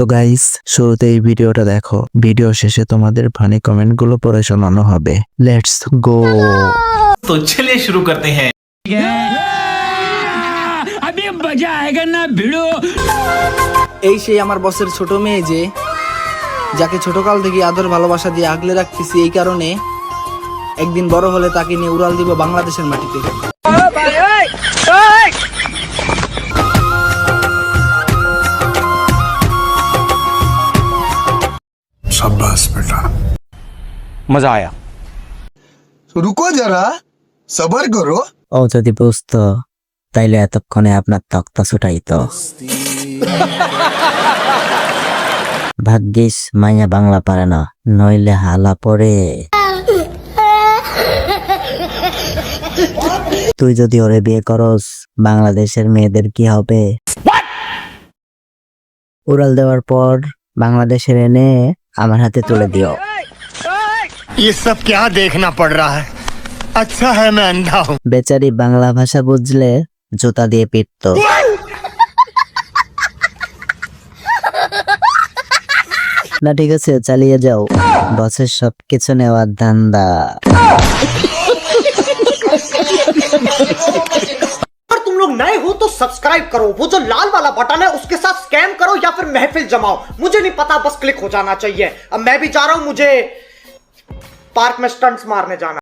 তো গাইস, শুরুতে এই ভিডিওটা দেখো, ভিডিও শেষে তোমাদের ফানি কমেন্ট গুলো পড়ে শোনানো হবে। Let's go. तो चलिए शुरू करते हैं। अभी मजा आएगा ना भिड़ो। এই সেই আমার বসের ছোট মেয়ে যে যাকে ছোটকাল থেকে আদর ভালোবাসা দিয়ে আগলে রাখতেছি, এই কারণে একদিন বড় হলে তাকে নিয়ে উড়াল দিব বাংলাদেশের মাটিতে। शाबाश बेटा, मजा आया। रुको जरा, सबर करो। ও যদি বুঝতো তাইলে এতক্ষণে আপনার তক্তা ছুটাইতো। ভাগ্যিস মাইয়া বাংলা পারে না, নইলে হালা পড়ে। তুই যদি ওরে বিয়ে করস, বাংলাদেশের মেয়েদের কি হবে? উড়াল দেওয়ার পর বাংলাদেশের এনে আমার হাতে তুলে দিও। ये सब क्या देखना पड़ रहा है? अच्छा है मैं अंधा हूँ। বেচারি বাংলা ভাষা বুঝলে জুতা দিয়ে পিটতো। না ঠিক আছে, চালিয়ে যাও, বসের সবকিছু নেওয়ার ধান্দা। अगर तुम लोग नए हो तो सब्सक्राइब करो, वो जो लाल वाला बटन है उसके साथ स्कैम करो या फिर महफिल जमाओ, मुझे नहीं पता, बस क्लिक हो जाना चाहिए। अब मैं भी जा रहा हूं, मुझे पार्क में स्टंट्स मारने जाना।